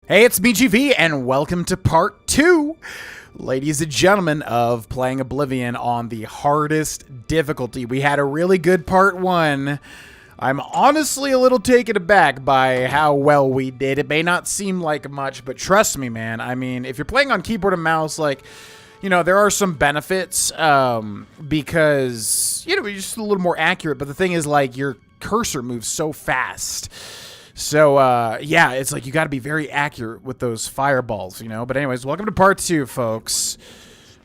Hey, it's BGV, and welcome to part 2, ladies and gentlemen, of playing Oblivion on the hardest difficulty. We had a really good part 1. I'm honestly a little taken aback by how well we did. It may not seem like much, but trust me, man. I mean, if you're playing on keyboard and mouse, like, you know, there are some benefits because, you know, you're just a little more accurate. But the thing is, like, your cursor moves so fast. So, yeah, it's like you got to be very accurate with those fireballs, you know? But anyways, welcome to part 2, folks.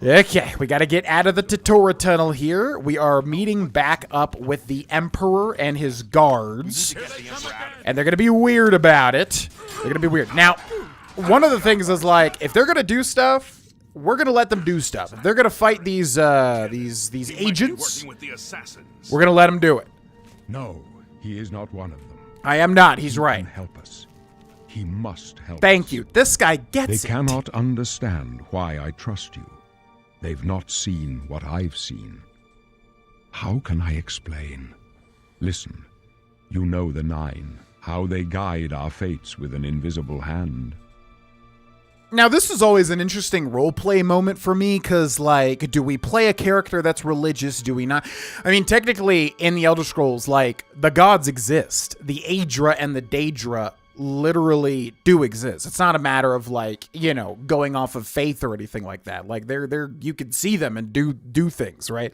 Okay, we got to get out of the tutorial tunnel here. We are meeting back up with the Emperor and his guards. And they're going to be weird about it. They're going to be weird. Now, one of the things is, like, if they're going to do stuff, we're going to let them do stuff. If they're going to fight these agents, we're going to let them do it. No, he is not one of them. I am not. He's right. He can help us. He must help us. Thank you. This guy gets it. They cannot understand why I trust you. They've not seen what I've seen. How can I explain? Listen, you know the Nine, how they guide our fates with an invisible hand. Now, this is always an interesting roleplay moment for me, because, like, do we play a character that's religious? Do we not? I mean, technically, in the Elder Scrolls, like, the gods exist. The Aedra and the Daedra literally do exist. It's not a matter of, like, you know, going off of faith or anything like that. Like, they're you can see them and do things, right?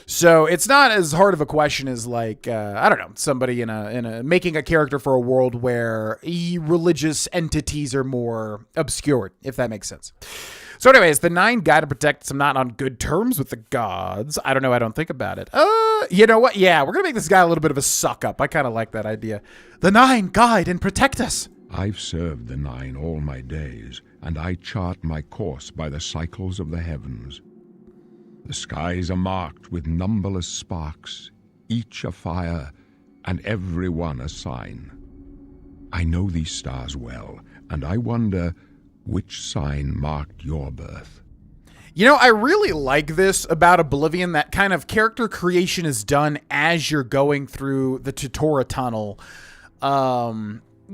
So it's not as hard of a question as, like, I don't know, somebody in a making a character for a world where religious entities are more obscured, if that makes sense. So anyways, the Nine guide and protect us. I'm not on good terms with the gods. I don't know. I don't think about it. You know what? Yeah, we're going to make this guy a little bit of a suck up. I kind of like that idea. The Nine guide and protect us. I've served the Nine all my days, and I chart my course by the cycles of the heavens. The skies are marked with numberless sparks, each a fire, and every one a sign. I know these stars well, and I wonder which sign marked your birth. You know, I really like this about Oblivion, that kind of character creation is done as you're going through the tutorial tunnel.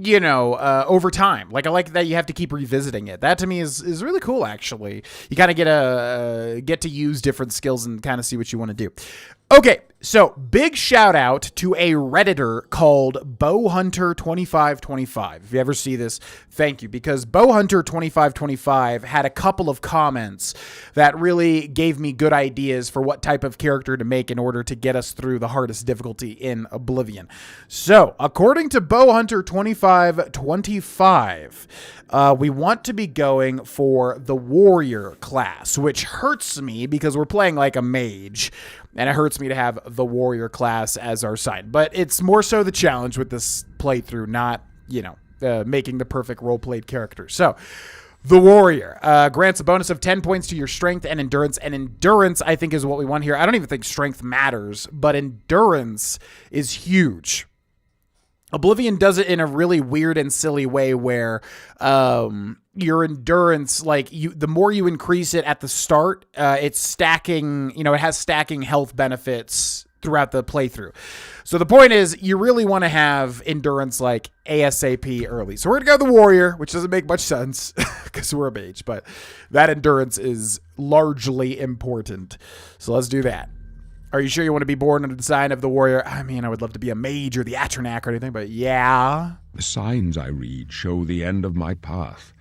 You know, over time. Like, I like that you have to keep revisiting it. That to me is really cool, actually. You kind of get to use different skills and kind of see what you want to do. Okay, so big shout out to a Redditor called Bowhunter2525. If you ever see this, thank you, because Bowhunter2525 had a couple of comments that really gave me good ideas for what type of character to make in order to get us through the hardest difficulty in Oblivion. So, according to Bowhunter2525, we want to be going for the warrior class, which hurts me because we're playing like a mage, and it hurts me to have the warrior class as our sign. But it's more so the challenge with this playthrough, not, you know, making the perfect role-played character. So, the warrior grants a bonus of 10 points to your strength and endurance. And endurance, I think, is what we want here. I don't even think strength matters, but endurance is huge. Oblivion does it in a really weird and silly way where your endurance, like, the more you increase it at the start, it's stacking, you know, it has stacking health benefits throughout the playthrough. So the point is, you really want to have endurance, like, ASAP early. So we're going to go with the warrior, which doesn't make much sense because we're a mage, but that endurance is largely important. So let's do that. Are you sure you want to be born under the sign of the warrior? I mean, I would love to be a mage or the Atronach or anything, but yeah. The signs I read show the end of my path.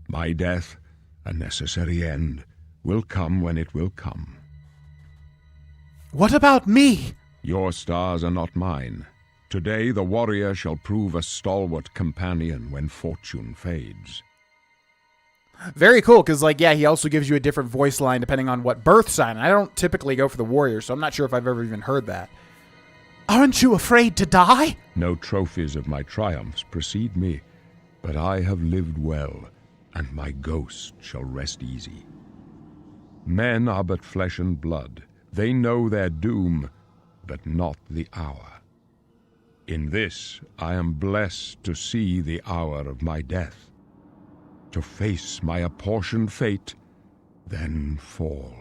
My death, a necessary end, will come when it will come. What about me? Your stars are not mine. Today the warrior shall prove a stalwart companion when fortune fades. Very cool, because, like, yeah, he also gives you a different voice line depending on what birth sign. I don't typically go for the warrior, so I'm not sure if I've ever even heard that. Aren't you afraid to die? No trophies of my triumphs precede me, but I have lived well, and my ghost shall rest easy. Men are but flesh and blood. They know their doom, but not the hour. In this I am blessed to see the hour of my death, to face my apportioned fate, then fall.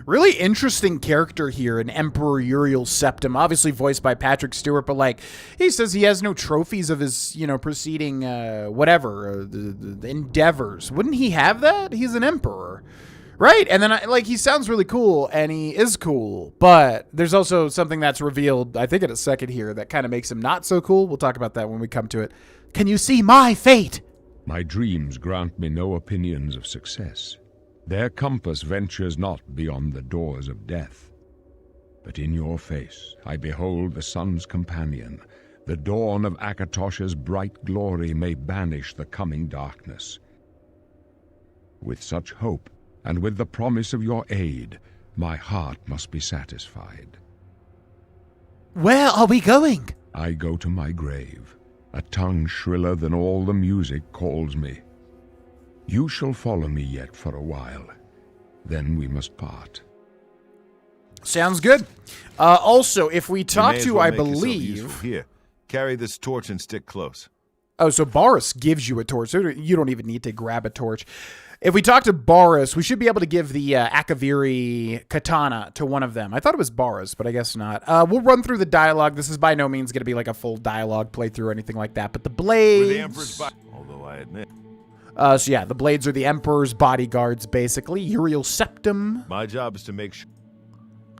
Really interesting character here, an Emperor Uriel Septim, obviously voiced by Patrick Stewart, but like he says he has no trophies of his, preceding the endeavors. Wouldn't he have that? He's an emperor, right? And then he sounds really cool, and he is cool, but there's also something that's revealed, I think in a second here, that kind of makes him not so cool. We'll talk about that when we come to it. Can you see my fate? My dreams grant me no opinions of success. Their compass ventures not beyond the doors of death. But in your face I behold the sun's companion. The dawn of Akatosh's bright glory may banish the coming darkness. With such hope, and with the promise of your aid, my heart must be satisfied. Where are we going? I go to my grave. A tongue shriller than all the music calls me. You shall follow me yet for a while. Then we must part. Sounds good. Also, if we talk to, I make yourself believe... useful. Here, carry this torch and stick close. Oh, so Boris gives you a torch. So you don't even need to grab a torch. If we talk to Boris, we should be able to give the Akaviri katana to one of them. I thought it was Boris, but I guess not. We'll run through the dialogue. This is by no means going to be like a full dialogue playthrough or anything like that. But the blades... The Emperor's although I admit... So yeah, the blades are the Emperor's bodyguards, basically. Uriel Septim. My job is to make sure...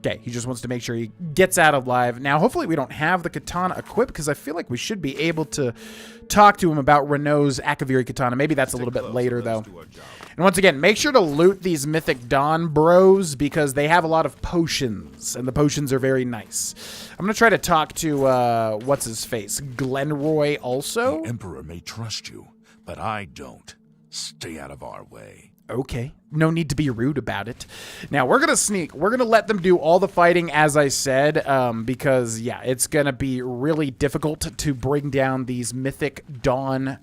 Okay, he just wants to make sure he gets out alive. Now, hopefully we don't have the katana equipped, because I feel like we should be able to talk to him about Renault's Akaviri katana. Maybe that's a little bit later, though. And once again, make sure to loot these Mythic Dawn bros, because they have a lot of potions, and the potions are very nice. I'm going to try to talk to, what's-his-face, Glenroy also? The Emperor may trust you, but I don't. Stay out of our way. Okay. No need to be rude about it. Now, we're going to sneak. We're going to let them do all the fighting, as I said, because, yeah, it's going to be really difficult to bring down these Mythic Dawn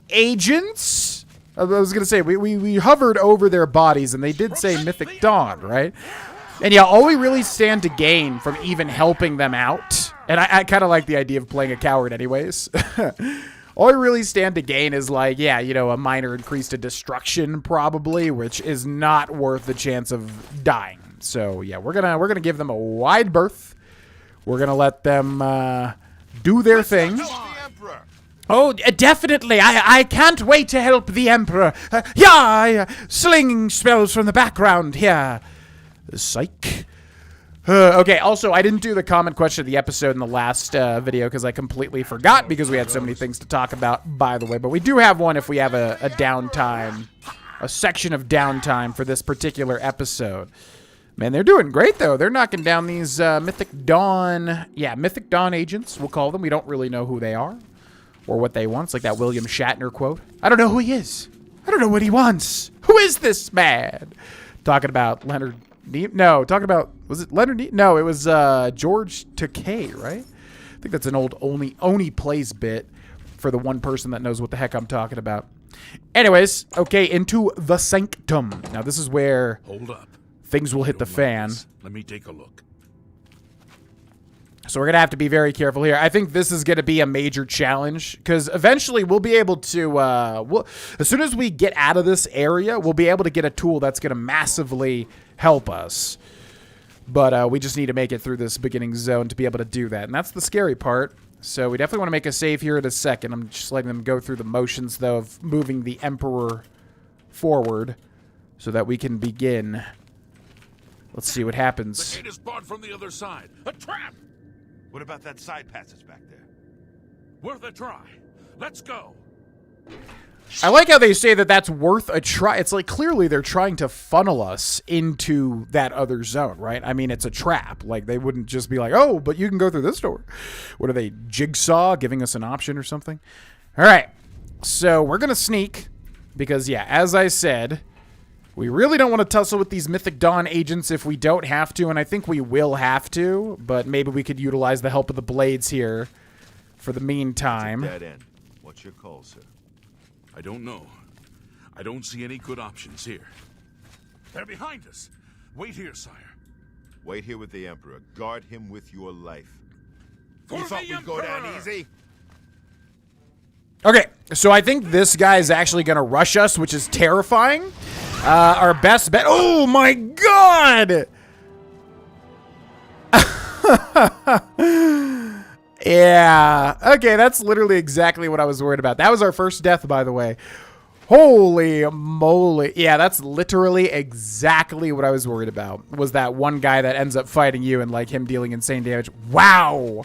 agents. I was going to say, we hovered over their bodies, and they did say Mythic Dawn, right? And, yeah, all we really stand to gain from even helping them out, and I kind of like the idea of playing a coward anyways, all I really stand to gain is like, yeah, a minor increase to destruction probably, which is not worth the chance of dying. So yeah, we're gonna give them a wide berth. We're gonna let them do their thing. Oh, definitely! I can't wait to help the Emperor. Slinging spells from the background here. Psych. Okay, also, I didn't do the comment question of the episode in the last video because I completely forgot because we had so many things to talk about, by the way. But we do have one if we have a downtime, a section of downtime for this particular episode. Man, they're doing great, though. They're knocking down these Mythic Dawn agents, we'll call them. We don't really know who they are or what they want. It's like that William Shatner quote. I don't know who he is. I don't know what he wants. Who is this man? Talking about Leonard... No, talking about, was it Leonard? No, it was George Takei, right? I think that's an old Oni Plays bit for the one person that knows what the heck I'm talking about. Anyways, okay, into the Sanctum. Now, this is where Hold up. Things will hit the fan. Let me take a look. So we're going to have to be very careful here. I think this is going to be a major challenge because eventually we'll be able to, as soon as we get out of this area, we'll be able to get a tool that's going to massively help us. But we just need to make it through this beginning zone to be able to do that. And that's the scary part. So we definitely want to make a save here in a second. I'm just letting them go through the motions, though, of moving the Emperor forward so that we can begin. Let's see what happens. The gate is barred from the other side. A trap! What about that side passage back there? Worth a try. Let's go. I like how they say that that's worth a try. It's like clearly they're trying to funnel us into that other zone, right? I mean, it's a trap. Like they wouldn't just be like, oh, but you can go through this door. What are they, Jigsaw giving us an option or something? All right. So we're going to sneak because, yeah, as I said, we really don't want to tussle with these Mythic Dawn agents if we don't have to, and I think we will have to, but maybe we could utilize the help of the blades here for the meantime. Dead end. What's your call, sir? I don't know. I don't see any good options here. They're behind us. Wait here, sire. Wait here with the Emperor. Guard him with your life. For you thought the we'd go down Emperor! easy? Okay, so I think this guy is actually going to rush us, which is terrifying. Our best bet. Oh my god! Yeah. Okay, that's literally exactly what I was worried about. That was our first death, by the way. Holy moly. Yeah, that's literally exactly what I was worried about. Was that one guy that ends up fighting you and like him dealing insane damage. Wow.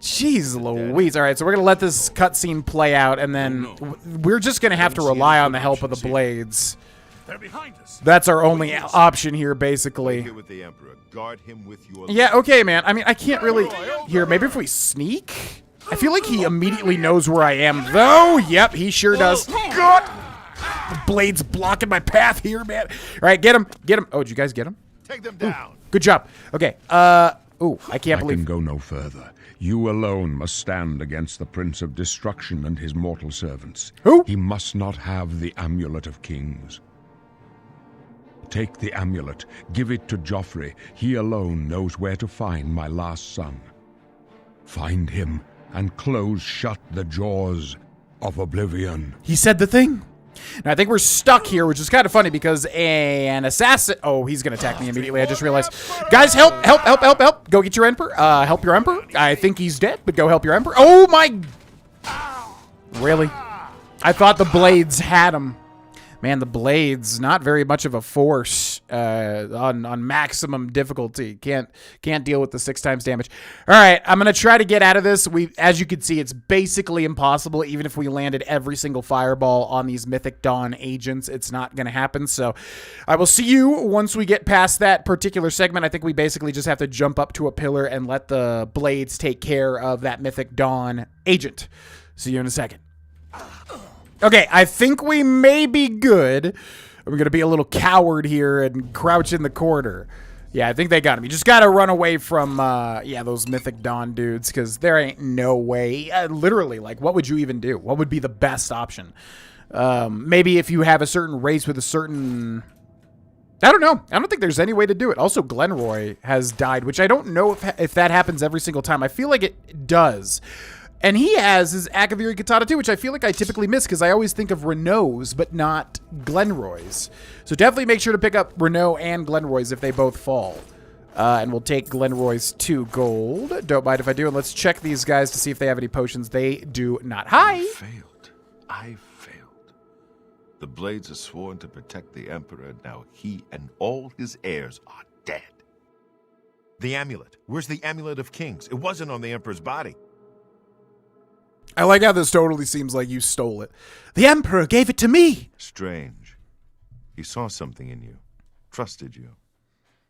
Jeez Louise. All right, so we're going to let this cutscene play out, and then we're just going to have to rely on the help of the blades. They're behind us. That's our only option here, basically. Here with the Emperor. Guard him with your Yeah, okay, man. I mean, I can't really... Here, maybe if we sneak? I feel like he immediately knows where I am, though. Yep, he sure does. God! The blade's blocking my path here, man. All right, get him. Get him. Oh, did you guys get him? Take them down. Good job. Okay, ooh, I can't I believe... can go no further. You alone must stand against the Prince of Destruction and his mortal servants. Who? He must not have the Amulet of Kings. Take the amulet, give it to Joffrey. He alone knows where to find my last son. Find him and close shut the jaws of Oblivion. He said the thing. Now, I think we're stuck here, which is kind of funny because an assassin... Oh, he's going to attack me immediately. I just realized. Guys, help, help, help, help, help. Go get your Emperor. Help your Emperor. I think he's dead, but go help your Emperor. Oh, my... Really? I thought the blades had him. Man, the blades, not very much of a force on maximum difficulty. Can't deal with the 6 times damage. All right, I'm going to try to get out of this. As you can see, it's basically impossible. Even if we landed every single fireball on these Mythic Dawn agents, it's not going to happen. So I will see you once we get past that particular segment. I think we basically just have to jump up to a pillar and let the blades take care of that Mythic Dawn agent. See you in a second. Okay, I think we may be good. We're going to be a little coward here and crouch in the corner. Yeah, I think they got him. You just got to run away from, yeah, those Mythic Dawn dudes, because there ain't no way. Literally, like, what would you even do? What would be the best option? Maybe if you have a certain race with a certain... I don't know. I don't think there's any way to do it. Also, Glenroy has died, which I don't know if that happens every single time. I feel like it does. And he has his Akaviri Katana too, which I feel like I typically miss because I always think of Renault's, but not Glenroy's. So definitely make sure to pick up Renault and Glenroy's if they both fall. And we'll take Glenroy's 2 gold. Don't mind if I do. And let's check these guys to see if they have any potions. They do not. Hi! I failed. The blades are sworn to protect the Emperor. Now he and all his heirs are dead. The amulet. Where's the Amulet of Kings? It wasn't on the Emperor's body. I like how this totally seems like you stole it. The Emperor gave it to me! Strange. He saw something in you. Trusted you.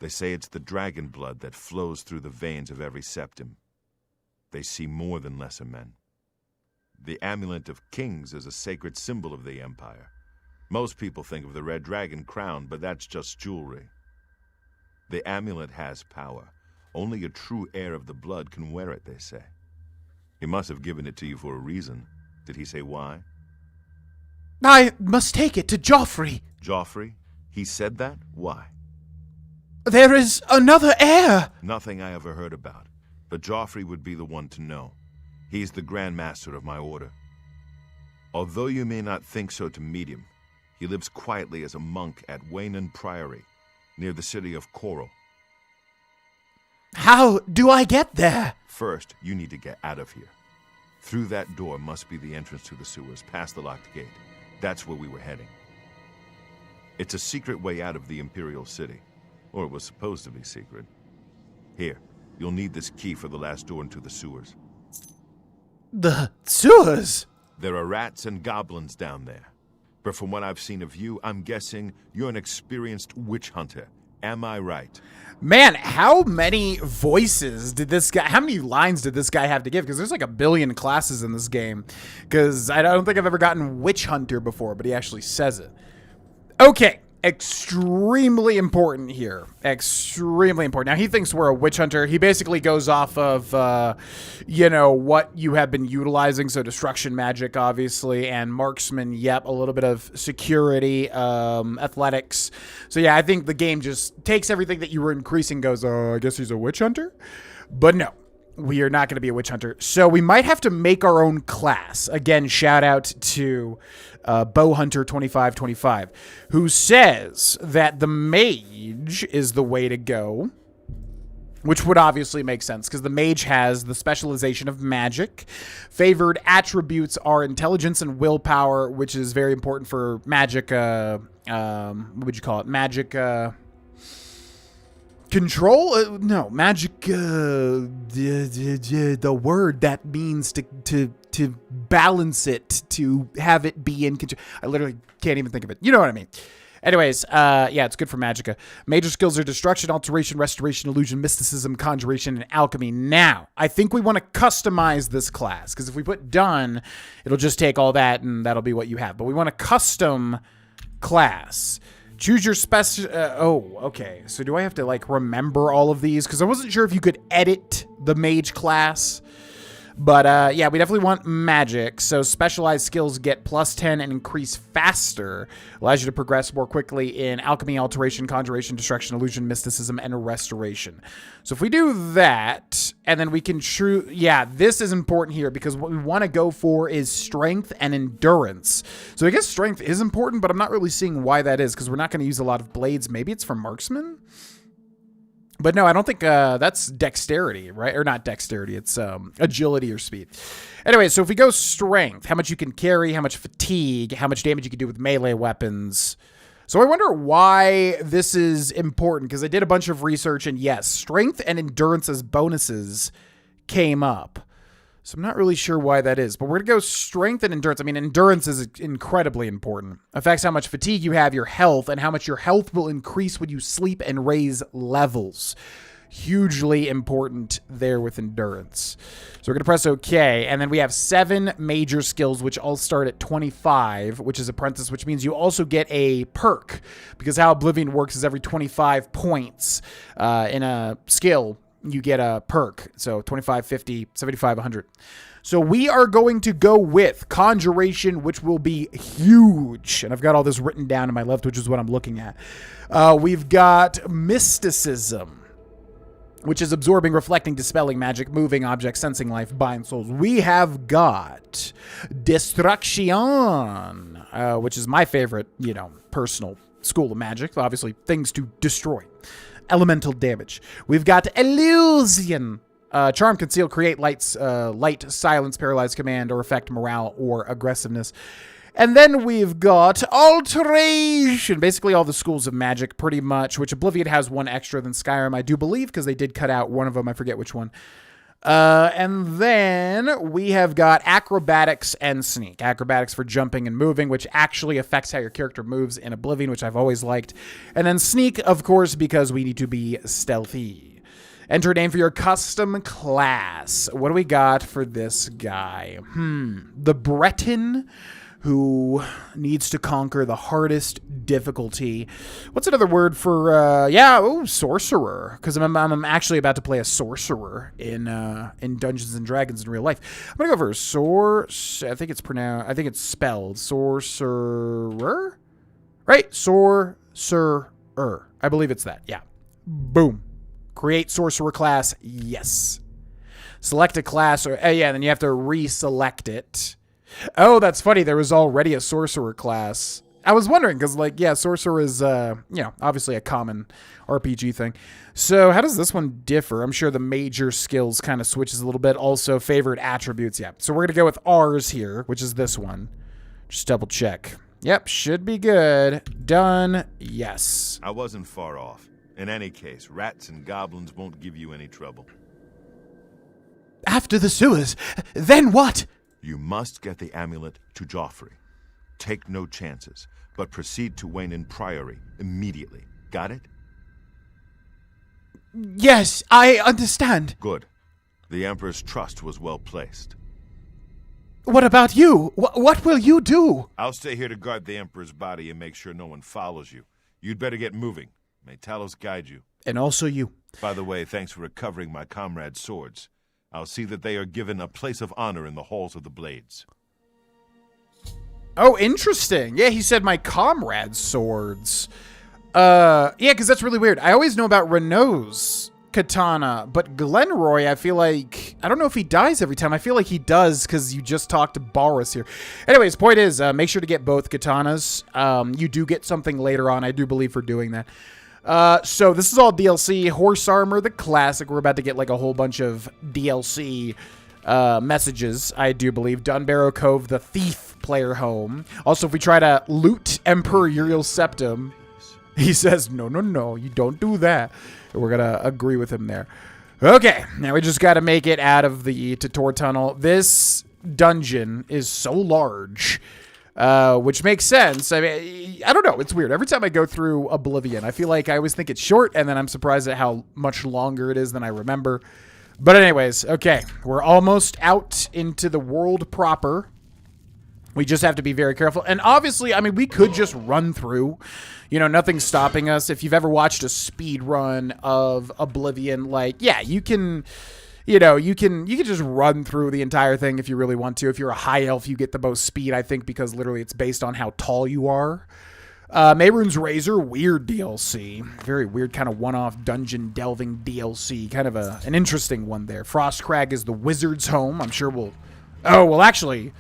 They say it's the dragon blood that flows through the veins of every septim. They see more than lesser men. The Amulet of Kings is a sacred symbol of the Empire. Most people think of the red dragon crown, but that's just jewelry. The amulet has power. Only a true heir of the blood can wear it, they say. He must have given it to you for a reason. Did he say why? I must take it to Joffrey. Joffrey? He said that? Why? There is another heir. Nothing I ever heard about. But Joffrey would be the one to know. He's the Grand Master of my order. Although you may not think so to meet him, he lives quietly as a monk at Waynon Priory, near the city of Coral. How do I get there? First, you need to get out of here. Through that door must be the entrance to the sewers, past the locked gate. That's where we were heading. It's a secret way out of the Imperial City. Or it was supposed to be secret. Here, you'll need this key for the last door into the sewers. The sewers? There are rats and goblins down there. But from what I've seen of you, I'm guessing you're an experienced witch hunter. Am I right? Man, how many voices did this guy, how many lines did this guy have to give? Because there's like 1 billion classes in this game. Because I don't think I've ever gotten Witch Hunter before, but he actually says it. Okay, extremely important here. Extremely important. Now, he thinks we're a witch hunter. He basically goes off of, you know, what you have been utilizing. So destruction magic, obviously, and marksman, yep, a little bit of security, athletics. So, yeah, I think the game just takes everything that you were increasing, goes, I guess he's a witch hunter. But no. we are not going to be a witch hunter. So we might have to make our own class. Again, shout out to Bowhunter2525, who says that the mage is the way to go, which would obviously make sense because the mage has the specialization of magic. Favored attributes are intelligence and willpower, which is very important for magic. What would you call it? Magic control? No, magic. The word that means to balance it, to have it be in control. I literally can't even think of it. You know what I mean? Anyways, yeah, it's good for magicka. Major skills are destruction, alteration, restoration, illusion, mysticism, conjuration, and alchemy. Now, I think we want to customize this class, because if we put done, it'll just take all that, and that'll be what you have. But we want a custom class. Choose your special... oh, okay. So do I have to, like, remember all of these? Because I wasn't sure if you could edit the mage class. But, yeah, we definitely want magic. So specialized skills get +10 and increase faster. Allows you to progress more quickly in alchemy, alteration, conjuration, destruction, illusion, mysticism, and restoration. So if we do that, and then we can yeah, this is important here because what we want to go for is strength and endurance. So I guess strength is important, but I'm not really seeing why that is because we're not going to use a lot of blades. Maybe it's for marksman? But no, I don't think that's dexterity, right? Or not dexterity, it's agility or speed. Anyway, so if we go strength, how much you can carry, how much fatigue, how much damage you can do with melee weapons. So I wonder why this is important, because I did a bunch of research, and yes, strength and endurance as bonuses came up. So I'm not really sure why that is, but we're going to go strength and endurance. I mean, endurance is incredibly important. Affects how much fatigue you have, your health, and how much your health will increase when you sleep and raise levels. Hugely important there with endurance. So we're going to press OK, and then we have 7 major skills, which all start at 25, which is apprentice, which means you also get a perk, because how Oblivion works is every 25 points in a skill, you get a perk. So 25, 50, 75, 100. So we are going to go with conjuration, which will be huge. And I've got all this written down to my left, which is what I'm looking at. We've got mysticism, which is absorbing, reflecting, dispelling magic, moving objects, sensing life, bind souls. We have got destruction, which is my favorite, personal school of magic. Obviously, things to destroy. Elemental damage. We've got illusion. Charm, conceal, create, light, silence, paralyze, command, or affect morale or aggressiveness. And then we've got alteration. Basically all the schools of magic, pretty much, which Oblivion has one extra than Skyrim, I do believe, because they did cut out one of them. I forget which one. And then we have got acrobatics and sneak. Acrobatics for jumping and moving, which actually affects how your character moves in Oblivion, which I've always liked. And then sneak, of course, because we need to be stealthy. Enter a name for your custom class. What do we got for this guy? The Breton, who needs to conquer the hardest difficulty. What's another word for, sorcerer. Because I'm actually about to play a sorcerer in Dungeons & Dragons in real life. I'm going to go for I think it's spelled sorcerer? Right? Sorcerer. I believe it's that, yeah. Boom. Create sorcerer class, yes. Select a class, then you have to reselect it. Oh, that's funny. There was already a sorcerer class. I was wondering because, sorcerer is, obviously a common RPG thing. So how does this one differ? I'm sure the major skills kind of switches a little bit. Also, favored attributes, yeah. So we're going to go with ours here, which is this one. Just double check. Yep, should be good. Done. Yes. I wasn't far off. In any case, rats and goblins won't give you any trouble. After the sewers, then what? You must get the amulet to Joffrey. Take no chances, but proceed to Wayne Priory immediately. Got it? Yes, I understand. Good. The Emperor's trust was well placed. What about you? What will you do? I'll stay here to guard the Emperor's body and make sure no one follows you. You'd better get moving. May Talos guide you. And also you. By the way, thanks for recovering my comrades' swords. I'll see that they are given a place of honor in the halls of the Blades. Oh, interesting. Yeah, he said my comrades' swords. Yeah, because that's really weird. I always know about Renault's katana, but Glenroy, I feel like, I don't know if he dies every time. I feel like he does because you just talked to Boris here. Anyways, point is, make sure to get both katanas. You do get something later on, I do believe, for doing that. So this is all DLC. Horse Armor, the classic. We're about to get like a whole bunch of DLC messages, I do believe. Dunbarrow Cove, the Thief player home. Also, if we try to loot Emperor Uriel's Septum, he says, no, you don't do that. We're going to agree with him there. Okay, now we just got to make it out of the Tator Tunnel. This dungeon is so large, which makes sense. I mean, I don't know. It's weird. Every time I go through Oblivion, I feel like I always think it's short, and then I'm surprised at how much longer it is than I remember. But anyways, okay, we're almost out into the world proper. We just have to be very careful. And obviously, I mean, we could just run through. You know, nothing's stopping us. If you've ever watched a speed run of Oblivion, like, yeah, you can, you know, you can just run through the entire thing if you really want to. If you're a high elf, you get the most speed, I think, because literally it's based on how tall you are. Mehrunes Razor, weird DLC. Very weird kind of one-off dungeon delving DLC. Kind of an interesting one there. Frostcrag is the wizard's home. I'm sure we'll... Oh, we'll actually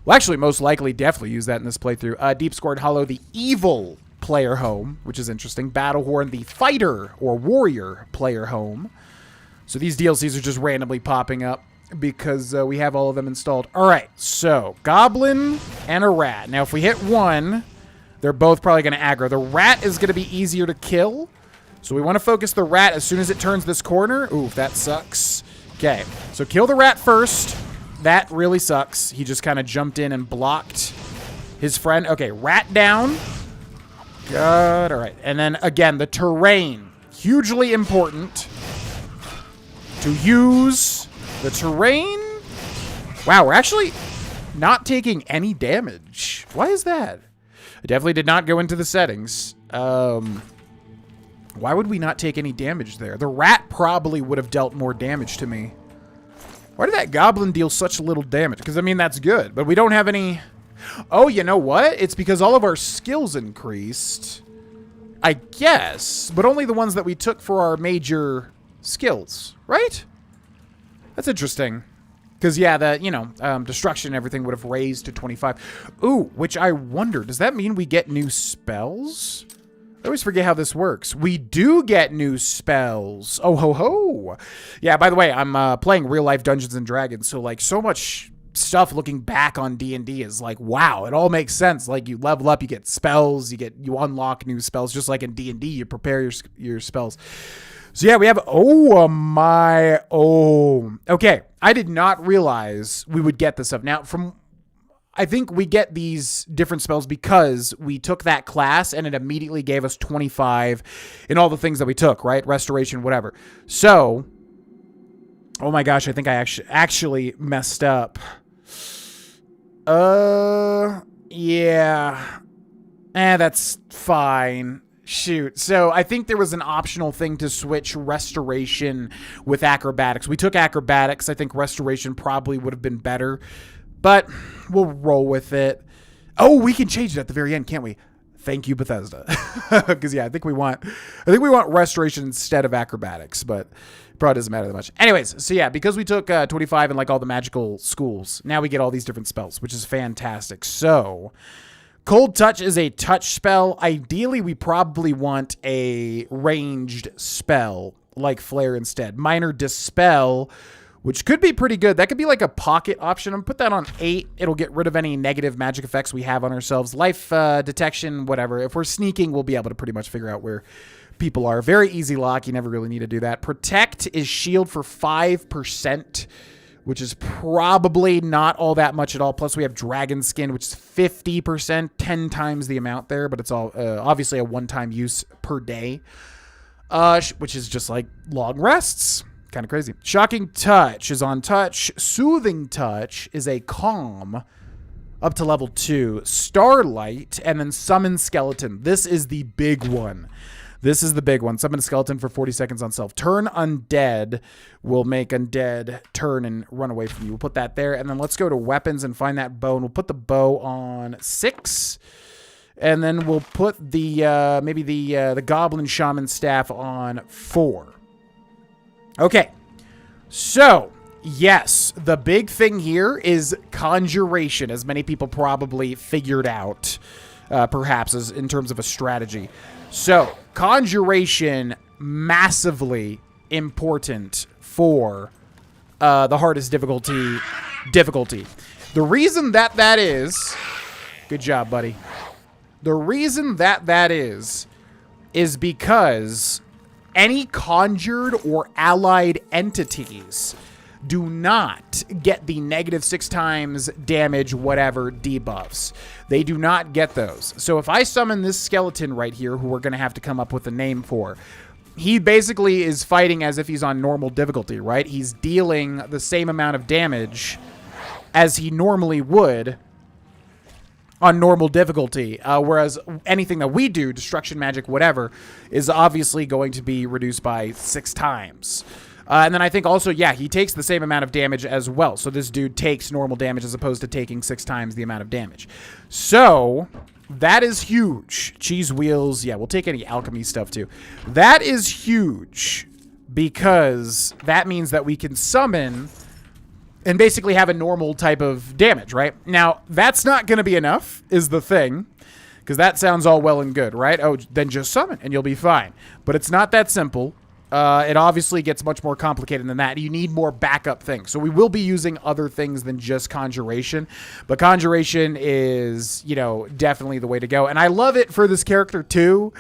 most likely definitely use that in this playthrough. Deep Scored Hollow, the evil player home, which is interesting. Battlehorn, the fighter or warrior player home. So these DLCs are just randomly popping up because we have all of them installed. All right, so goblin and a rat. Now, if we hit one, they're both probably going to aggro. The rat is going to be easier to kill, so we want to focus the rat as soon as it turns this corner. Ooh, that sucks. Okay, so kill the rat first. That really sucks. He just kind of jumped in and blocked his friend. Okay, rat down. Good. All right. And then, again, the terrain. Hugely important to use the terrain. Wow, we're actually not taking any damage. Why is that? I definitely did not go into the settings. Why would we not take any damage there? The rat probably would have dealt more damage to me. Why did that goblin deal such little damage? Because, I mean, that's good. But we don't have any... Oh, you know what? It's because all of our skills increased. I guess. But only the ones that we took for our major skills. Right? That's interesting. Because, yeah, the, you know, destruction and everything would have raised to 25. Ooh, which I wonder, does that mean we get new spells? I always forget how this works. We do get new spells. Oh, ho, ho. Yeah, by the way, I'm playing real-life Dungeons & Dragons, so, like, so much stuff looking back on D&D is like, wow, it all makes sense. Like, you level up, you get spells, you unlock new spells, just like in D&D, you prepare your spells. So, yeah, we have... Oh, my... Oh. Okay, I did not realize we would get this stuff. Now, I think we get these different spells because we took that class and it immediately gave us 25 in all the things that we took, right? Restoration, whatever. So, oh my gosh, I think I actually messed up. Yeah. That's fine. Shoot. So I think there was an optional thing to switch restoration with acrobatics. We took acrobatics. I think restoration probably would have been better. But we'll roll with it. Oh, we can change it at the very end, can't we? Thank you, Bethesda. Because yeah, I think we want restoration instead of acrobatics, but it probably doesn't matter that much. Anyways, so yeah, because we took 25 and like all the magical schools, now we get all these different spells, which is fantastic. So, Cold Touch is a touch spell. Ideally, we probably want a ranged spell like Flare instead. Minor Dispel, which could be pretty good. That could be like a pocket option. I'm going to put that on 8. It'll get rid of any negative magic effects we have on ourselves. Life detection, whatever. If we're sneaking, we'll be able to pretty much figure out where people are. Very easy lock. You never really need to do that. Protect is shield for 5%, which is probably not all that much at all. Plus, we have Dragon Skin, which is 50%, 10 times the amount there. But it's all obviously a one-time use per day, which is just like long rests. Kind of crazy. Shocking Touch is on touch. Soothing Touch is a calm up to level 2. Starlight and then Summon Skeleton. This is the big one. This is the big one. Summon a skeleton for 40 seconds on self. Turn Undead will make Undead turn and run away from you. We'll put that there. And then let's go to weapons and find that bow. And we'll put the bow on 6. And then we'll put the maybe the Goblin Shaman Staff on 4. Okay. So, yes, the big thing here is conjuration, as many people probably figured out, perhaps, as in terms of a strategy. So, conjuration, massively important for the hardest difficulty. The reason that is... Good job, buddy. The reason that is because any conjured or allied entities do not get the -6 times damage whatever debuffs. They do not get those. So if I summon this skeleton right here, who we're going to have to come up with a name for, he basically is fighting as if he's on normal difficulty, right? He's dealing the same amount of damage as he normally would on normal difficulty, whereas anything that we do, destruction, magic, whatever, is obviously going to be reduced by 6 times. And then I think also, yeah, he takes the same amount of damage as well. So this dude takes normal damage as opposed to taking 6 times the amount of damage. So that is huge. Cheese wheels, yeah, we'll take any alchemy stuff too. That is huge because that means that we can summon and basically have a normal type of damage, right? Now, that's not going to be enough, is the thing, because that sounds all well and good, right? Oh, then just summon, and you'll be fine. But it's not that simple. It obviously gets much more complicated than that. You need more backup things. So we will be using other things than just conjuration. But conjuration is, you know, definitely the way to go. And I love it for this character, too,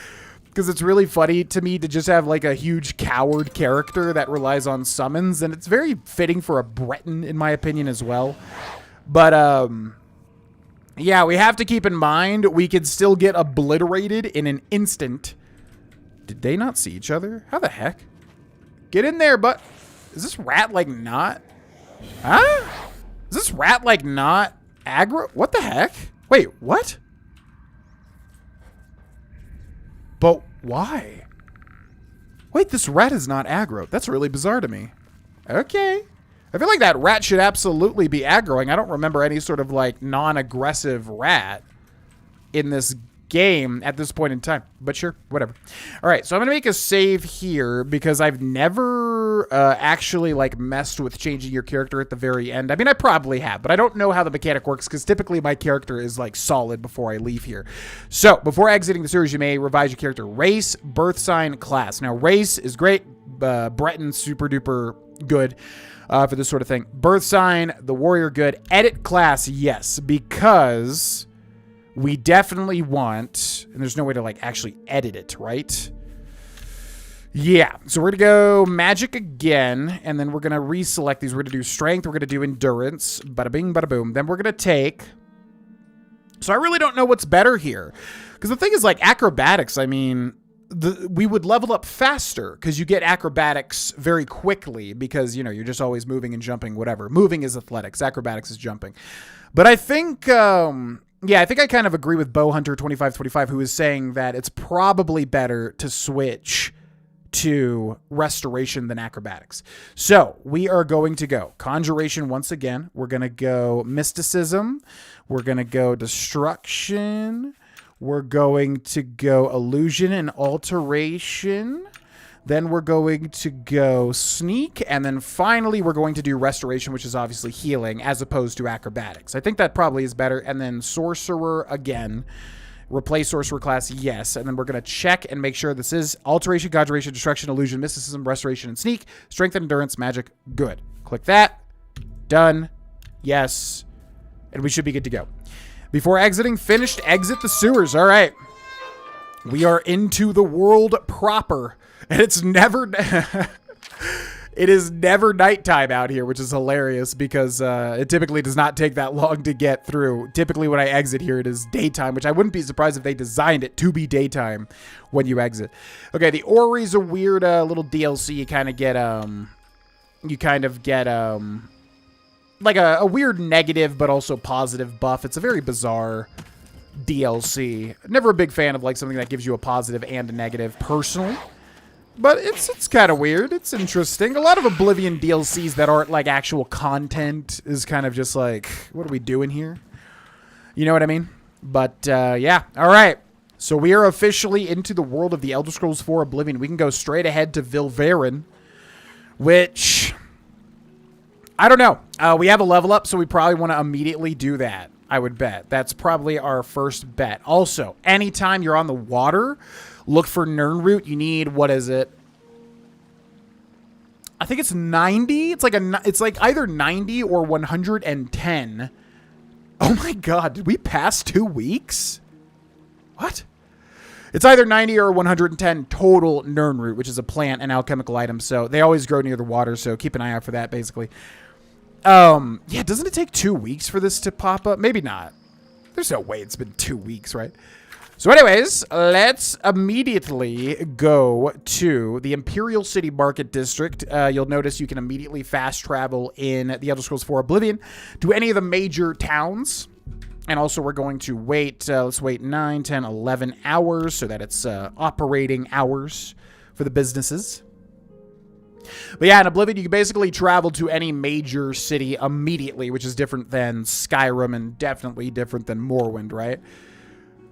because it's really funny to me to just have like a huge coward character that relies on summons, and it's very fitting for a Breton in my opinion as well. But yeah, we have to keep in mind we could still get obliterated in an instant. Did they not see each other? How the heck? Get in there, but is this rat like not? Huh? Is this rat like not aggro? What the heck? Wait, what? But why? Wait, this rat is not aggro. That's really bizarre to me. Okay. I feel like that rat should absolutely be aggroing. I don't remember any sort of like non-aggressive rat in this game at this point in time. But sure, whatever. All right, so I'm going to make a save here because I've never actually like messed with changing your character at the very end. I mean, I probably have, but I don't know how the mechanic works because typically my character is like solid before I leave here. So before exiting the series, you may revise your character race, birth sign, class. Now, race is great. Breton, super duper good for this sort of thing. Birth sign, the warrior, good. Edit class, yes, because we definitely want, and there's no way to like actually edit it, right? Yeah, so we're gonna go magic again, and then we're gonna reselect these. We're gonna do strength, we're gonna do endurance, bada bing, bada boom. Then we're gonna take, so I really don't know what's better here. Because the thing is like acrobatics, I mean, we would level up faster because you get acrobatics very quickly because, you know, you're just always moving and jumping, whatever. Moving is athletics, acrobatics is jumping. But I think, yeah, I think I kind of agree with Bowhunter2525, who is saying that it's probably better to switch to restoration than acrobatics. So we are going to go conjuration once again. We're going to go mysticism. We're going to go destruction. We're going to go illusion and alteration. Then we're going to go sneak. And then finally, we're going to do restoration, which is obviously healing, as opposed to acrobatics. I think that probably is better. And then sorcerer again. Replace sorcerer class, yes. And then we're going to check and make sure this is alteration, conjuration, destruction, illusion, mysticism, restoration, and sneak. Strength and endurance, magic, good. Click that. Done. Yes. And we should be good to go. Before exiting, finished, exit the sewers. All right. We are into the world proper. And it's never... It is never nighttime out here, which is hilarious because it typically does not take that long to get through. Typically, when I exit here, it is daytime, which I wouldn't be surprised if they designed it to be daytime when you exit. Okay, the Orrery's a weird little DLC. You kind of get like a weird negative but also positive buff. It's a very bizarre DLC. Never a big fan of like something that gives you a positive and a negative personally. But it's kind of weird. It's interesting. A lot of Oblivion DLCs that aren't like actual content is kind of just like, what are we doing here? You know what I mean? But yeah. All right. So we are officially into the world of the Elder Scrolls IV Oblivion. We can go straight ahead to Vilverin. which I don't know. We have a level up, so we probably want to immediately do that. I would bet. That's probably our first bet. Also, anytime you're on the water, look for Nirnroot. You need, what is it? I think it's 90. It's like either 90 or 110. Oh my god, did we pass 2 weeks? What? It's either 90 or 110 total Nirnroot, which is a plant and alchemical item. So they always grow near the water, so keep an eye out for that, basically. Yeah, doesn't it take 2 weeks for this to pop up? Maybe not. There's no way it's been 2 weeks, right? So anyways, let's immediately go to the Imperial City Market District. You'll notice you can immediately fast travel in the Elder Scrolls 4 Oblivion to any of the major towns. And also we're going to wait, let's wait 9, 10, 11 hours so that it's operating hours for the businesses. But yeah, in Oblivion, you can basically travel to any major city immediately, which is different than Skyrim and definitely different than Morrowind, right?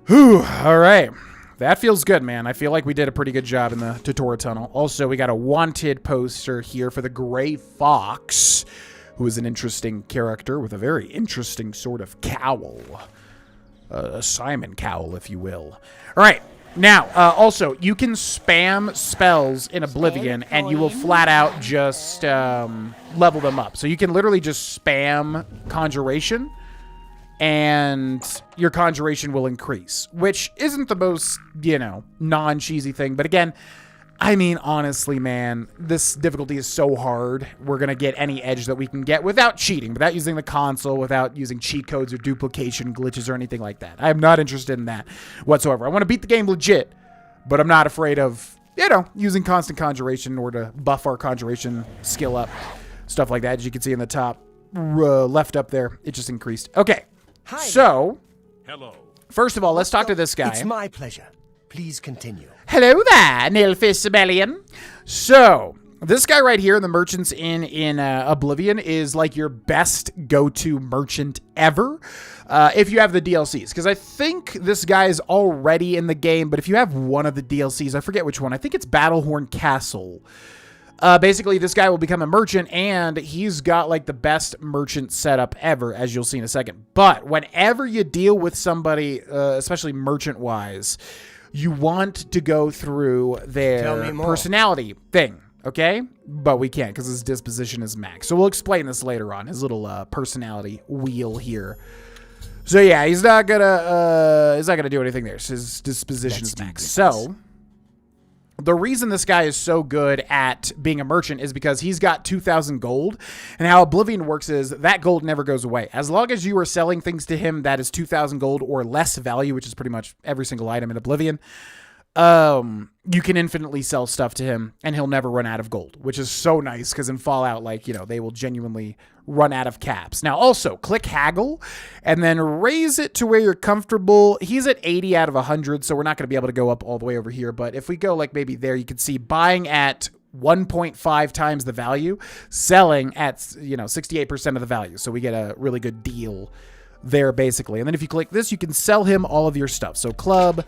Whew, all right. That feels good, man. I feel like we did a pretty good job in the Tutora Tunnel. Also, we got a wanted poster here for the Gray Fox, who is an interesting character with a very interesting sort of cowl. A Simon cowl, if you will. All right. Now, also, you can spam spells in Oblivion, and you will flat out just level them up. So you can literally just spam Conjuration, and your Conjuration will increase, which isn't the most, you know, non-cheesy thing. But again, I mean, honestly, man, this difficulty is so hard. We're going to get any edge that we can get without cheating, without using the console, without using cheat codes or duplication glitches or anything like that. I'm not interested in that whatsoever. I want to beat the game legit, but I'm not afraid of, you know, using constant Conjuration in order to buff our Conjuration skill up. Stuff like that, as you can see in the top left up there. It just increased. Okay, Hi. Hello. First of all, let's talk to this guy. It's my pleasure. Please continue. Hello there, Nilfis Sibelian. So, this guy right here, the Merchant's Inn in Oblivion, is like your best go-to merchant ever if you have the DLCs. Because I think this guy is already in the game, but if you have one of the DLCs, I forget which one. I think it's Battlehorn Castle. Basically, this guy will become a merchant, and he's got like the best merchant setup ever, as you'll see in a second. But whenever you deal with somebody, especially merchant-wise, you want to go through their personality thing, okay? But we can't because his disposition is max. So we'll explain this later on, his little personality wheel here. So yeah, he's not gonna do anything there. So his disposition is max. So the reason this guy is so good at being a merchant is because he's got 2,000 gold. And how Oblivion works is that gold never goes away. As long as you are selling things to him that is 2,000 gold or less value, which is pretty much every single item in Oblivion, you can infinitely sell stuff to him and he'll never run out of gold, which is so nice because in Fallout, like, you know, they will genuinely run out of caps. Now, also, click Haggle and then raise it to where you're comfortable. He's at 80 out of 100, so we're not going to be able to go up all the way over here. But if we go like maybe there, you can see buying at 1.5 times the value, selling at, you know, 68% of the value. So we get a really good deal there, basically. And then if you click this, you can sell him all of your stuff. So club.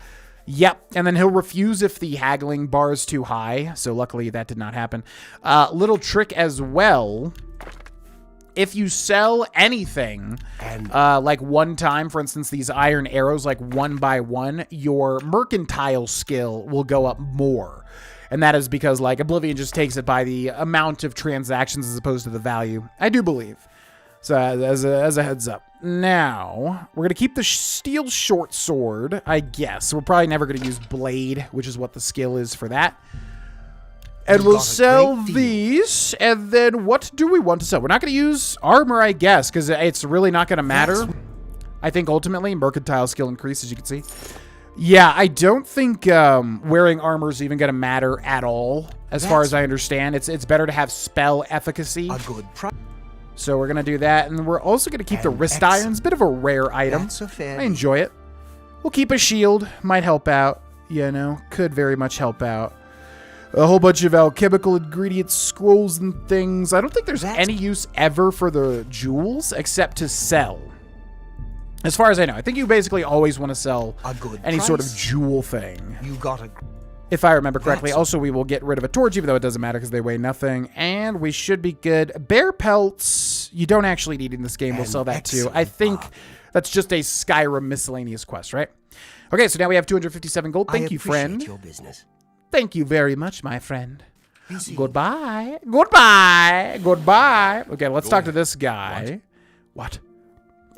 Yep, and then he'll refuse if the haggling bar is too high, so luckily that did not happen. Little trick as well, if you sell anything, like one time, for instance, these iron arrows, like 1 by 1, your mercantile skill will go up more. And that is because, like, Oblivion just takes it by the amount of transactions as opposed to the value, I do believe. So as a heads up. Now, we're going to keep the steel short sword, I guess. We're probably never going to use blade, which is what the skill is for that. And we'll sell these. And then what do we want to sell? We're not going to use armor, I guess, because it's really not going to matter. I think ultimately, mercantile skill increase, as you can see. Yeah, I don't think wearing armor is even going to matter at all, as far as I understand. It's better to have spell efficacy. A good So we're going to do that. And we're also going to keep the wrist irons. Bit of a rare item. I enjoy it. We'll keep a shield. Might help out. You know, could very much help out. A whole bunch of alchemical ingredients, scrolls and things. I don't think there's any use ever for the jewels except to sell. As far as I know. I think you basically always want to sell any sort of jewel thing. You got a... if I remember correctly. Also, we will get rid of a torch, even though it doesn't matter because they weigh nothing. And we should be good. Bear pelts, you don't actually need in this game. We'll sell that too. I think that's just a Skyrim miscellaneous quest, right? Okay, so now we have 257 gold. Thank you, friend. Your business. Thank you very much, my friend. Goodbye. Goodbye. Goodbye. Okay, let's talk to this guy. What?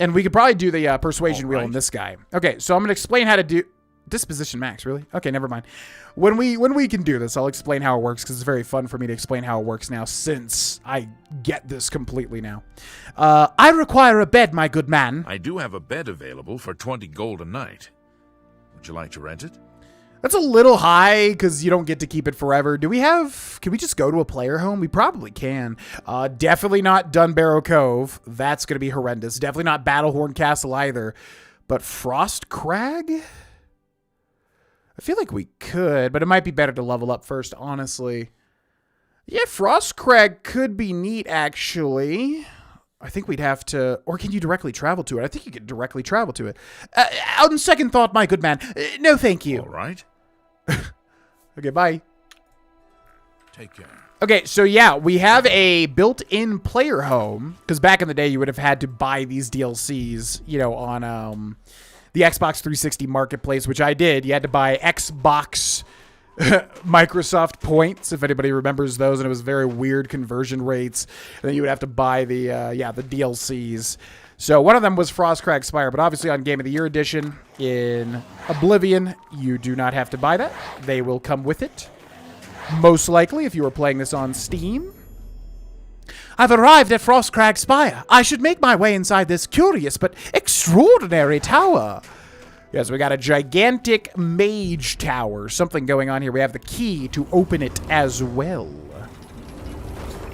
And we could probably do the persuasion wheel on this guy. Okay, so I'm going to explain how to do... Disposition max, really? Okay, never mind. When we can do this, I'll explain how it works, because it's very fun for me to explain how it works now, since I get this completely now. I require a bed, my good man. I do have a bed available for 20 gold a night. Would you like to rent it? That's a little high, because you don't get to keep it forever. Can we just go to a player home? We probably can. Definitely not Dunbarrow Cove. That's going to be horrendous. Definitely not Battlehorn Castle either. But Frost Crag? I feel like we could, but it might be better to level up first, honestly. Yeah, Frost Crag could be neat, actually. I think we'd have to... Or can you directly travel to it? I think you could directly travel to it. On second thought, my good man, no thank you. All right. Okay, bye. Take care. Okay, so yeah, we have a built-in player home, because back in the day, you would have had to buy these DLCs, you know, on... the Xbox 360 Marketplace, which I did. You had to buy Xbox Microsoft points, if anybody remembers those, and it was very weird conversion rates. And then you would have to buy the DLCs. So one of them was Frostcrag Spire, but obviously on Game of the Year edition in Oblivion, you do not have to buy that. They will come with it. Most likely, if you were playing this on Steam. I've arrived at Frostcrag Spire. I should make my way inside this curious but extraordinary tower. Yes, we got a gigantic mage tower. Something going on here. We have the key to open it as well.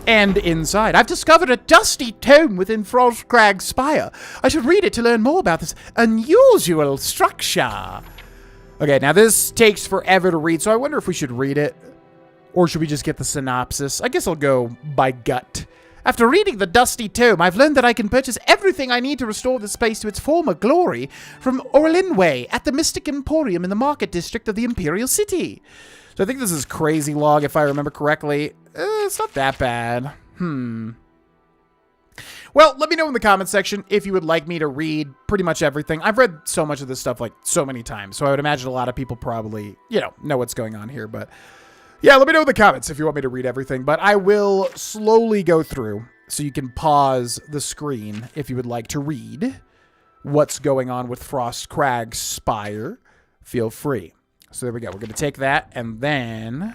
And inside, I've discovered a dusty tome within Frostcrag Spire. I should read it to learn more about this unusual structure. Okay, now this takes forever to read, so I wonder if we should read it. Or should we just get the synopsis? I guess I'll go by gut. After reading the dusty tome, I've learned that I can purchase everything I need to restore the space to its former glory from Orlinway at the Mystic Emporium in the Market District of the Imperial City. So I think this is crazy long, if I remember correctly. It's not that bad. Well, let me know in the comments section if you would like me to read pretty much everything. I've read so much of this stuff like so many times, so I would imagine a lot of people probably, know what's going on here, but... yeah, let me know in the comments if you want me to read everything, but I will slowly go through, so you can pause the screen if you would like to read what's going on with Frostcrag Spire. Feel free. So there we go. We're going to take that, and then...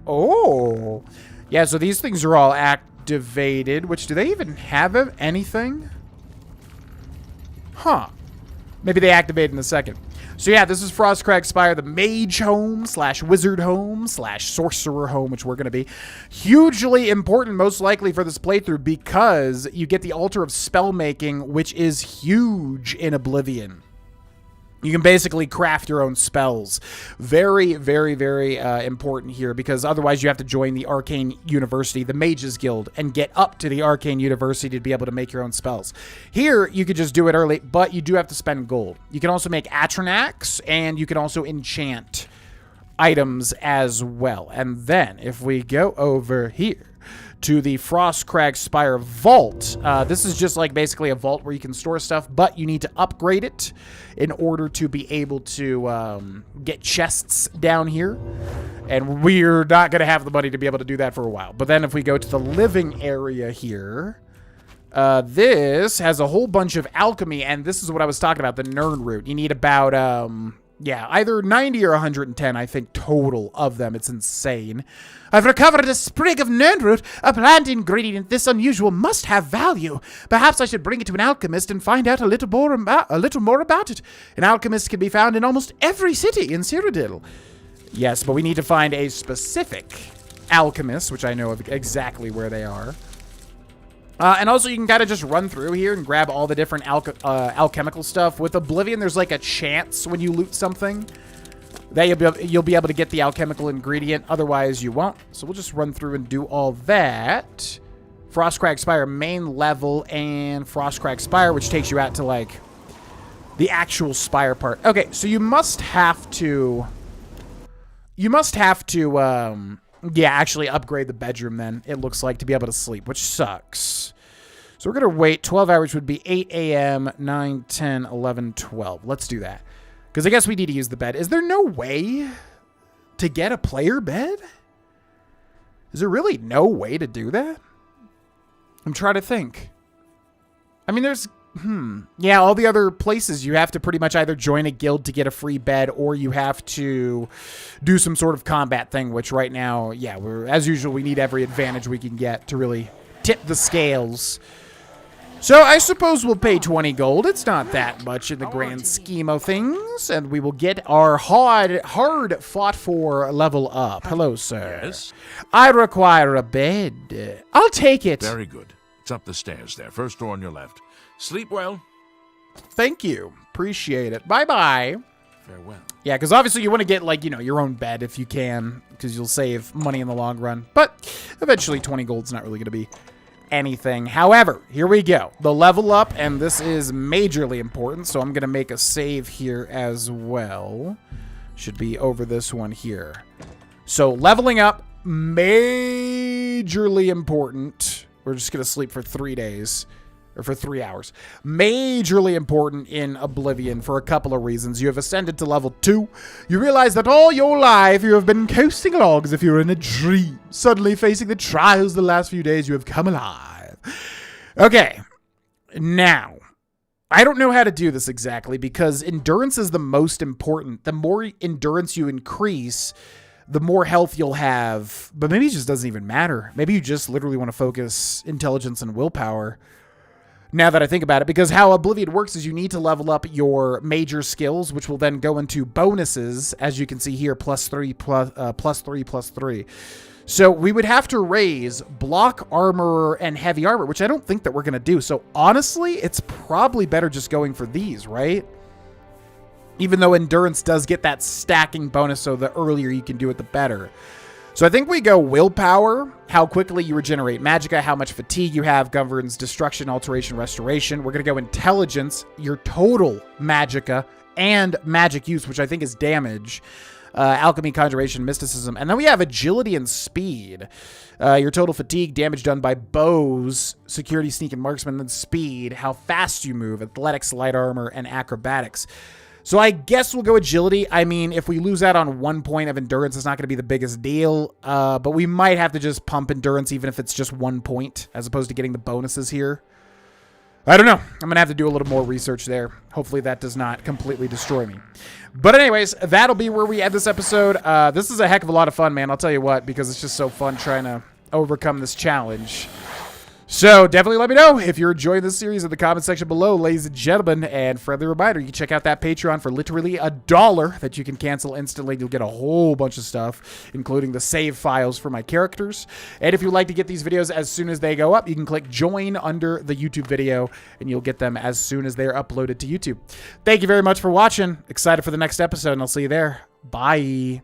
oh! Yeah, so these things are all activated, which, do they even have anything? Huh. Maybe they activate in a second. So yeah, this is Frostcrag Spire, the mage home / wizard home / sorcerer home, which we're going to be. Hugely important, most likely, for this playthrough because you get the altar of spellmaking, which is huge in Oblivion. You can basically craft your own spells. Very, very, very important here because otherwise you have to join the Arcane University, the Mages Guild, and get up to the Arcane University to be able to make your own spells. Here, you could just do it early, but you do have to spend gold. You can also make Atronachs, and you can also enchant items as well. And then, if we go over here to the Frostcrag Spire Vault. This is just like basically a vault where you can store stuff, but you need to upgrade it in order to be able to get chests down here. And we're not going to have the money to be able to do that for a while. But then if we go to the living area here, this has a whole bunch of alchemy, and this is what I was talking about, the Nern root. You need about... either 90 or 110, I think, total of them. It's insane. I've recovered a sprig of nernroot, a plant ingredient this unusual must have value. Perhaps I should bring it to an alchemist and find out a little more about it. An alchemist can be found in almost every city in Cyrodiil. Yes, but we need to find a specific alchemist, which I know of exactly where they are. And also, you can kind of just run through here and grab all the different alchemical stuff. With Oblivion, there's like a chance when you loot something that you'll be able to get the alchemical ingredient. Otherwise, you won't. So we'll just run through and do all that. Frostcrag Spire main level and Frostcrag Spire, which takes you out to, like, the actual spire part. Okay, so you must have to... yeah, actually upgrade the bedroom then, it looks like, to be able to sleep, which sucks. So we're going to wait. 12 hours would be 8 a.m., 9, 10, 11, 12. Let's do that. Because I guess we need to use the bed. Is there no way to get a player bed? Is there really no way to do that? I'm trying to think. I mean, there's... Yeah, all the other places you have to pretty much either join a guild to get a free bed or you have to do some sort of combat thing, which right now, yeah, as usual, we need every advantage we can get to really tip the scales. So I suppose we'll pay 20 gold. It's not that much in the grand scheme of things, and we will get our hard fought for level up. Hello, sir. Yes? I require a bed. I'll take it. Very good. It's up the stairs there. First door on your left. Sleep well. Thank you. Appreciate it. Bye-bye. Farewell. Yeah, because obviously you want to get, like, you know, your own bed if you can, because you'll save money in the long run. But eventually 20 gold's not really going to be anything. However, here we go. The level up, and this is majorly important, so I'm going to make a save here as well. Should be over this one here. So leveling up, majorly important. We're just going to sleep for 3 days. Or for 3 hours. Majorly important in Oblivion for a couple of reasons. You have ascended to level 2. You realize that all your life you have been coasting along as if you were in a dream. Suddenly facing the trials the last few days, you have come alive. Okay. Now, I don't know how to do this exactly because endurance is the most important. The more endurance you increase, the more health you'll have. But maybe it just doesn't even matter. Maybe you just literally want to focus intelligence and willpower. Now that I think about it, because how Oblivion works is you need to level up your major skills, which will then go into bonuses, as you can see here, +3, +3, +3. So we would have to raise block, armor, and heavy armor, which I don't think that we're going to do. So honestly, it's probably better just going for these, right? Even though endurance does get that stacking bonus, so the earlier you can do it, the better. So I think we go willpower, how quickly you regenerate magicka, how much fatigue you have, governs destruction, alteration, restoration. We're going to go intelligence, your total magicka, and magic use, which I think is damage, alchemy, conjuration, mysticism. And then we have agility and speed. Your total fatigue, damage done by bows, security, sneak, and marksman, then speed, how fast you move, athletics, light armor, and acrobatics. So I guess we'll go agility. I mean, if we lose out on 1 point of endurance, it's not going to be the biggest deal. But we might have to just pump endurance, even if it's just 1 point, as opposed to getting the bonuses here. I don't know. I'm going to have to do a little more research there. Hopefully that does not completely destroy me. But anyways, that'll be where we end this episode. This is a heck of a lot of fun, man. I'll tell you what, because it's just so fun trying to overcome this challenge. So definitely let me know if you're enjoying this series in the comment section below, ladies and gentlemen. And friendly reminder, you can check out that Patreon for literally $1 that you can cancel instantly. You'll get a whole bunch of stuff, including the save files for my characters. And if you'd like to get these videos as soon as they go up, you can click join under the YouTube video and you'll get them as soon as they're uploaded to YouTube. Thank you very much for watching. Excited for the next episode, and I'll see you there. Bye.